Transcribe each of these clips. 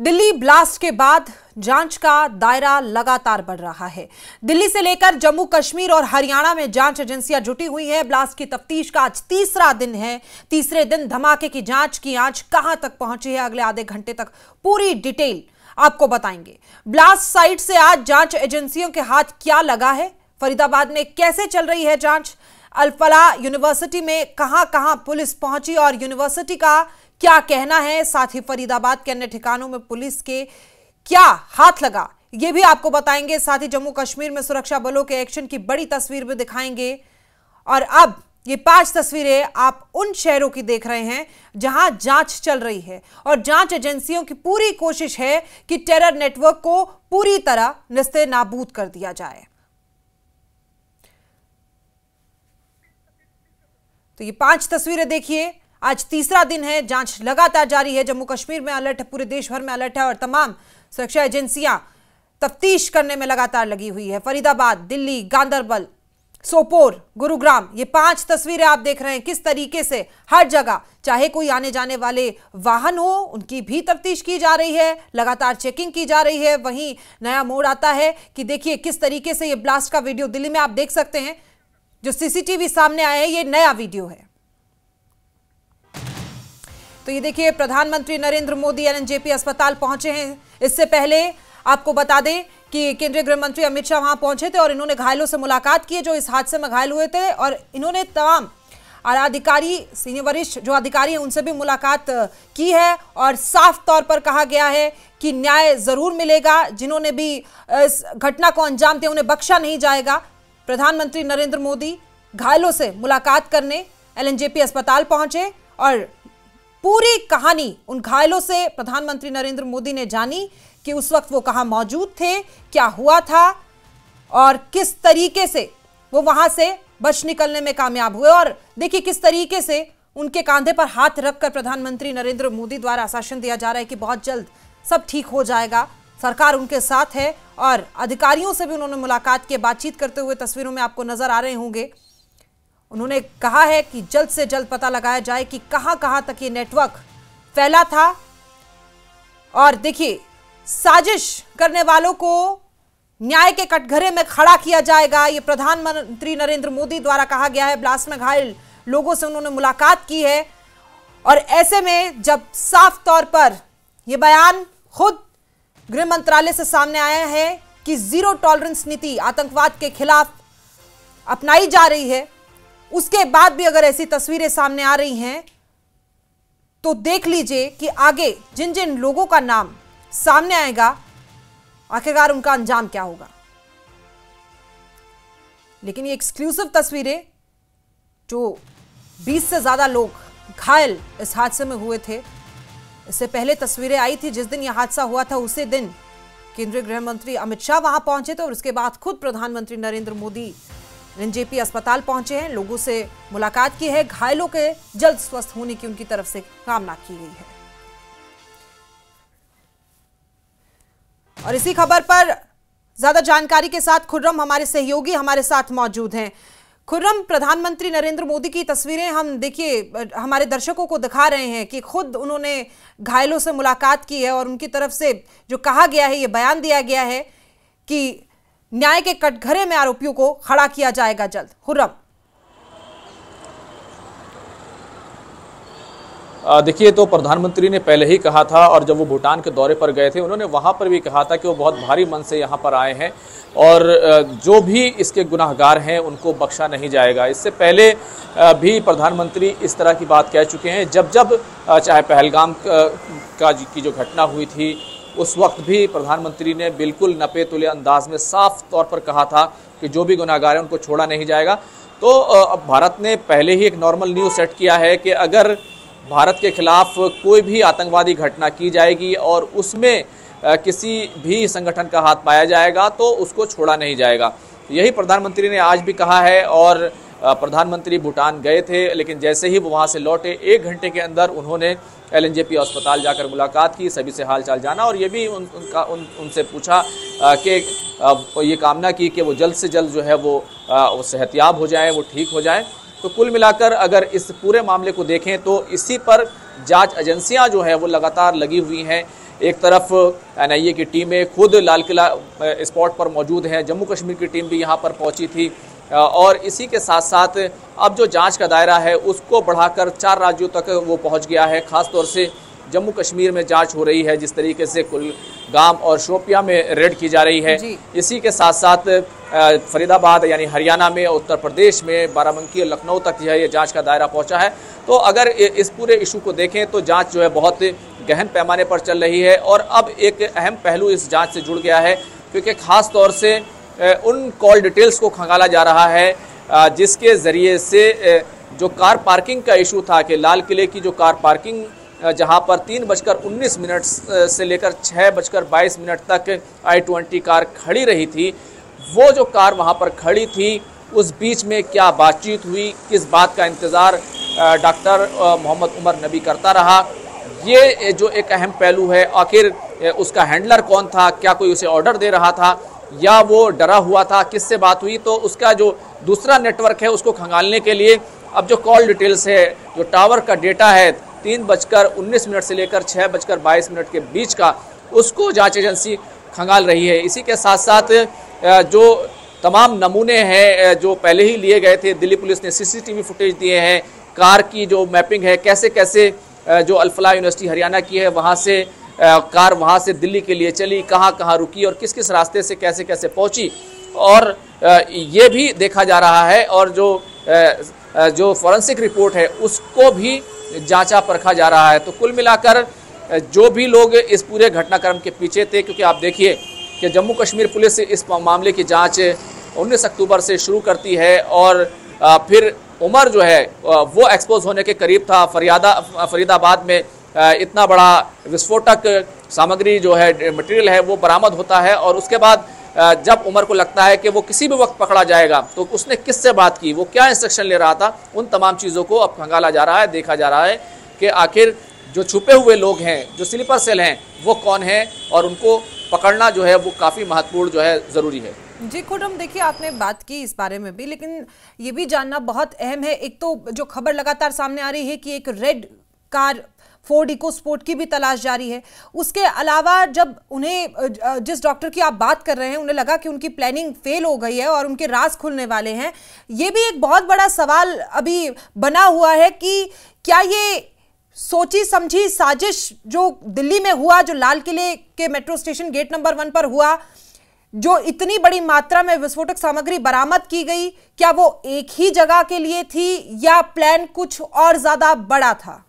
Delhi blast के बाद जांच का दायरा लगातार बढ़ रहा है। दिल्ली से लेकर जम्मू कश्मीर और हरियाणा में जांच एजेंसियां जुटी हुई हैं। ब्लास्ट की तफ्तीश का आज तीसरा दिन है। तीसरे दिन धमाके की जांच की आंच कहां तक पहुंची है, अगले आधे घंटे तक पूरी डिटेल आपको बताएंगे। ब्लास्ट साइट से आज जांच एजेंसियों के हाथ क्या लगा है, फरीदाबाद में कैसे चल रही है जांच, अल-फलाह यूनिवर्सिटी में कहां पुलिस पहुंची और यूनिवर्सिटी का क्या कहना है, साथ ही फरीदाबाद के अन्य ठिकानों में पुलिस के क्या हाथ लगा, यह भी आपको बताएंगे। साथ ही जम्मू कश्मीर में सुरक्षा बलों के एक्शन की बड़ी तस्वीर भी दिखाएंगे। और अब ये 5 तस्वीरें आप उन शहरों की देख रहे हैं जहां जांच चल रही है और जांच एजेंसियों की पूरी कोशिश है कि टेरर नेटवर्क को पूरी तरह निस्ते नाबूद कर दिया जाए। तो ये 5 तस्वीरें देखिए। आज तीसरा दिन है, जांच लगातार जारी है। जम्मू कश्मीर में अलर्ट है, पूरे देश भर में अलर्ट है और तमाम सुरक्षा एजेंसियां तफ्तीश करने में लगातार लगी हुई है। फरीदाबाद, दिल्ली, गांदरबल, सोपोर, गुरुग्राम, ये 5 तस्वीरें आप देख रहे हैं। किस तरीके से हर जगह, चाहे कोई आने जाने वाले वाहन हो, उनकी भी तफ्तीश की जा रही है, लगातार चेकिंग की जा रही है। वहीं नया मोड़ आता है कि देखिए किस तरीके से ये ब्लास्ट का वीडियो दिल्ली में आप देख सकते हैं। जो सीसीटीवी सामने आया है, ये नया वीडियो है। तो ये देखिए, प्रधानमंत्री नरेंद्र मोदी एलएनजेपी अस्पताल पहुंचे हैं। इससे पहले आपको बता दें कि केंद्रीय गृह मंत्री अमित शाह वहां पहुंचे थे और इन्होंने घायलों से मुलाकात की जो इस हादसे में घायल हुए थे और इन्होंने तमाम अधिकारी, सीनियर वरिष्ठ जो अधिकारी हैं, उनसे भी मुलाकात की है और साफ तौर पर कहा गया है कि न्याय जरूर मिलेगा। जिन्होंने भी इस घटना को अंजाम दिया उन्हें बख्शा नहीं जाएगा। प्रधानमंत्री नरेंद्र मोदी घायलों से मुलाकात करने एलएनजेपी अस्पताल पहुंचे और पूरी कहानी उन घायलों से प्रधानमंत्री नरेंद्र मोदी ने जानी कि उस वक्त वो कहां मौजूद थे, क्या हुआ था और किस तरीके से वो वहां से बच निकलने में कामयाब हुए। और देखिए किस तरीके से उनके कंधे पर हाथ रखकर प्रधानमंत्री नरेंद्र मोदी द्वारा आश्वासन दिया जा रहा है कि बहुत जल्द सब ठीक हो जाएगा, सरकार उनके साथ है। और अधिकारियों से भी उन्होंने मुलाकात की, बातचीत करते हुए तस्वीरों में आपको नजर आ रहे होंगे। उन्होंने कहा है कि जल्द से जल्द पता लगाया जाए कि कहां तक ये नेटवर्क फैला था। और देखिए, साजिश करने वालों को न्याय के कटघरे में खड़ा किया जाएगा, ये प्रधानमंत्री नरेंद्र मोदी द्वारा कहा गया है। ब्लास्ट में घायल लोगों से उन्होंने मुलाकात की है और ऐसे में जब साफ तौर पर यह बयान खुद गृह मंत्रालय से सामने आया है कि जीरो टॉलरेंस नीति आतंकवाद के खिलाफ अपनाई जा रही है, उसके बाद भी अगर ऐसी तस्वीरें सामने आ रही हैं तो देख लीजिए कि आगे जिन जिन लोगों का नाम सामने आएगा, आखिरकार उनका अंजाम क्या होगा। लेकिन ये एक्सक्लूसिव तस्वीरें, जो 20 से ज्यादा लोग घायल इस हादसे में हुए थे, इससे पहले तस्वीरें आई थी जिस दिन यह हादसा हुआ था। उसी दिन केंद्रीय गृह मंत्री अमित शाह वहां पहुंचे थे और उसके बाद खुद प्रधानमंत्री नरेंद्र मोदी एलएनजेपी अस्पताल पहुंचे हैं, लोगों से मुलाकात की है, घायलों के जल्द स्वस्थ होने की उनकी तरफ से कामना की गई है। और इसी खबर पर ज्यादा जानकारी के साथ खुर्रम हमारे सहयोगी हमारे साथ मौजूद हैं। खुर्रम, प्रधानमंत्री नरेंद्र मोदी की तस्वीरें हम देखिए हमारे दर्शकों को दिखा रहे हैं कि खुद उन्होंने घायलों से मुलाकात की है और उनकी तरफ से जो कहा गया है, ये बयान दिया गया है कि न्याय के कटघरे में आरोपियों को खड़ा किया जाएगा जल्द। खुर्रम, देखिए, तो प्रधानमंत्री ने पहले ही कहा था और जब वो भूटान के दौरे पर गए थे उन्होंने वहां पर भी कहा था कि वो बहुत भारी मन से यहां पर आए हैं और जो भी इसके गुनाहगार हैं उनको बख्शा नहीं जाएगा। इससे पहले भी प्रधानमंत्री इस तरह की बात कह चुके हैं। जब चाहे पहलगाम की जो घटना हुई थी, उस वक्त भी प्रधानमंत्री ने बिल्कुल नपे तुले अंदाज में साफ तौर पर कहा था कि जो भी गुनाहगार हैं उनको छोड़ा नहीं जाएगा। तो अब भारत ने पहले ही एक नॉर्मल न्यूज़ सेट किया है कि अगर भारत के खिलाफ कोई भी आतंकवादी घटना की जाएगी और उसमें किसी भी संगठन का हाथ पाया जाएगा तो उसको छोड़ा नहीं जाएगा। यही प्रधानमंत्री ने आज भी कहा है। और प्रधानमंत्री भूटान गए थे, लेकिन जैसे ही वो वहाँ से लौटे 1 घंटे के अंदर उन्होंने एलएनजेपी अस्पताल जाकर मुलाकात की, सभी से हालचाल जाना और ये भी उनसे पूछा कि ये कामना की कि वो जल्द से जल्द जो है वो सेहतियाब हो जाए, वो ठीक हो जाए। तो कुल मिलाकर अगर इस पूरे मामले को देखें तो इसी पर जांच एजेंसियां जो है वो लगातार लगी हुई हैं एक तरफ NIA की टीमें खुद लाल किला स्पॉट पर मौजूद हैं, जम्मू कश्मीर की टीम भी यहाँ पर पहुंची थी और इसी के साथ साथ अब जो जांच का दायरा है उसको बढ़ाकर 4 राज्यों तक वो पहुंच गया है। खासतौर से जम्मू कश्मीर में जांच हो रही है, जिस तरीके से कुलगाम और शोपियां में रेड की जा रही है। इसी के साथ साथ फरीदाबाद यानी हरियाणा में, उत्तर प्रदेश में, बाराबंकी और लखनऊ तक जो है ये जांच का दायरा पहुंचा है। तो अगर इस पूरे इशू को देखें तो जांच जो है बहुत गहन पैमाने पर चल रही है और अब एक अहम पहलू इस जांच से जुड़ गया है, क्योंकि खास तौर से उन कॉल डिटेल्स को खंगाला जा रहा है जिसके ज़रिए से जो कार पार्किंग का इशू था कि लाल किले की जो कार पार्किंग जहां पर 3:19 से लेकर 6:22 तक I-20 कार खड़ी रही थी, वो जो कार वहां पर खड़ी थी उस बीच में क्या बातचीत हुई, किस बात का इंतज़ार डॉक्टर मोहम्मद उमर नबी करता रहा, ये जो एक अहम पहलू है। आखिर उसका हैंडलर कौन था, क्या कोई उसे ऑर्डर दे रहा था या वो डरा हुआ था, किससे बात हुई। तो उसका जो दूसरा नेटवर्क है उसको खंगालने के लिए अब जो कॉल डिटेल्स है, जो टावर का डेटा है 3:19 से लेकर 6:22 के बीच का, उसको जांच एजेंसी खंगाल रही है। इसी के साथ साथ जो तमाम नमूने हैं जो पहले ही लिए गए थे, दिल्ली पुलिस ने CCTV फुटेज दिए हैं, कार की जो मैपिंग है, कैसे कैसे जो अल-फलाह यूनिवर्सिटी हरियाणा की है वहाँ से कार वहाँ से दिल्ली के लिए चली, कहाँ कहाँ रुकी और किस किस रास्ते से कैसे कैसे पहुँची, और ये भी देखा जा रहा है। और जो फॉरेंसिक रिपोर्ट है उसको भी जांचा परखा जा रहा है। तो कुल मिलाकर जो भी लोग इस पूरे घटनाक्रम के पीछे थे, क्योंकि आप देखिए कि जम्मू कश्मीर पुलिस इस मामले की जांच 19 अक्टूबर से शुरू करती है और फिर उमर जो है वो एक्सपोज होने के करीब था। फरीदाबाद में इतना बड़ा विस्फोटक सामग्री जो है, मटेरियल है, वो बरामद होता है और उसके बाद जब उमर को लगता है कि वो किसी भी वक्त पकड़ा जाएगा तो उसने किससे बात की, वो क्या इंस्ट्रक्शन ले रहा था, उन तमाम चीज़ों को अब खंगाला जा रहा है, देखा जा रहा है कि आखिर जो छुपे हुए लोग हैं, जो स्लीपर सेल हैं, वो कौन है और उनको पकड़ना जो है वो काफ़ी महत्वपूर्ण जो है ज़रूरी है। जी खुर्रम, देखिए आपने बात की इस बारे में भी, लेकिन ये भी जानना बहुत अहम है। एक तो जो खबर लगातार सामने आ रही है कि एक रेड कार फोर्ड इकोस्पोर्ट की भी तलाश जारी है। उसके अलावा जब उन्हें, जिस डॉक्टर की आप बात कर रहे हैं, उन्हें लगा कि उनकी प्लानिंग फेल हो गई है और उनके राज खुलने वाले हैं, ये भी एक बहुत बड़ा सवाल अभी बना हुआ है कि क्या ये सोची समझी साजिश जो दिल्ली में हुआ, जो लाल किले के मेट्रो स्टेशन गेट नंबर 1 पर हुआ, जो इतनी बड़ी मात्रा में विस्फोटक सामग्री बरामद की गई, क्या वो एक ही जगह के लिए थी या प्लान कुछ और ज्यादा बड़ा था?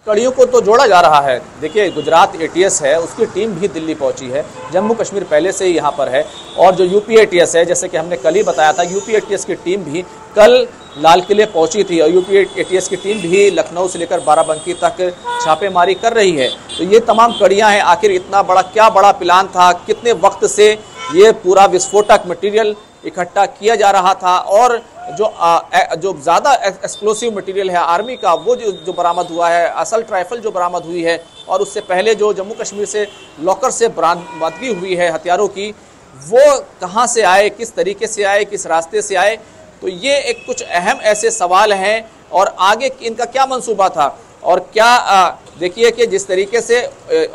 कड़ियों को तो जोड़ा जा रहा है। देखिए, गुजरात ATS है, उसकी टीम भी दिल्ली पहुंची है, जम्मू कश्मीर पहले से ही यहाँ पर है, और जो UP ATS है, जैसे कि हमने कल ही बताया था, UP ATS की टीम भी कल लाल किले पहुंची थी और UP ATS की टीम भी लखनऊ से लेकर बाराबंकी तक छापेमारी कर रही है। तो ये तमाम कड़ियाँ हैं। आखिर इतना बड़ा क्या बड़ा प्लान था, कितने वक्त से ये पूरा विस्फोटक मटीरियल इकट्ठा किया जा रहा था, और जो ज़्यादा एक्सप्लोसिव मटेरियल है आर्मी का, वो जो बरामद हुआ है, असल्ट राइफल जो बरामद हुई है, और उससे पहले जो जम्मू कश्मीर से लॉकर से बरामदगी हुई है हथियारों की, वो कहाँ से आए, किस तरीके से आए, किस रास्ते से आए। तो ये एक कुछ अहम ऐसे सवाल हैं, और आगे इनका क्या मंसूबा था, और क्या देखिए कि जिस तरीके से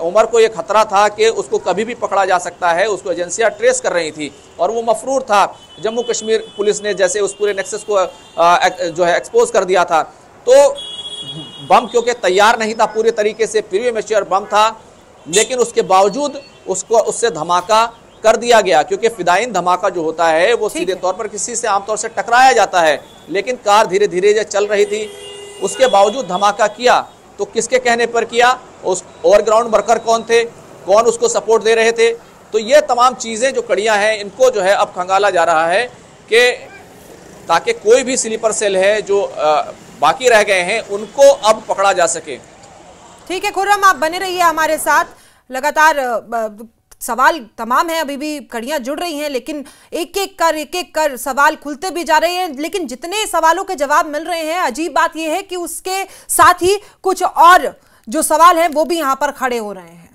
उमर को ये खतरा था कि उसको कभी भी पकड़ा जा सकता है, उसको एजेंसियां ट्रेस कर रही थी और वो मफरूर था। जम्मू कश्मीर पुलिस ने जैसे उस पूरे नेक्सस को जो है एक्सपोज कर दिया था, तो बम क्योंकि तैयार नहीं था पूरे तरीके से, प्री मैच्योर बम था, लेकिन उसके बावजूद उससे धमाका कर दिया गया, क्योंकि फिदाइन धमाका जो होता है वो सीधे तौर पर किसी से आमतौर से टकराया जाता है, लेकिन कार धीरे धीरे जो चल रही थी उसके बावजूद धमाका किया। तो किसके कहने पर किया, उस ओवरग्राउंड वर्कर कौन थे, कौन उसको सपोर्ट दे रहे थे। तो ये तमाम चीज़ें जो कड़ियां हैं, इनको जो है अब खंगाला जा रहा है कि ताकि कोई भी स्लीपर सेल है जो बाकी रह गए हैं उनको अब पकड़ा जा सके। ठीक है खुर्रम, आप बने रहिए हमारे साथ। लगातार सवाल तमाम हैं, अभी भी कड़ियां जुड़ रही हैं, लेकिन एक एक कर सवाल खुलते भी जा रहे हैं। लेकिन जितने सवालों के जवाब मिल रहे हैं, अजीब बात यह है कि उसके साथ ही कुछ और जो सवाल हैं वो भी यहां पर खड़े हो रहे हैं।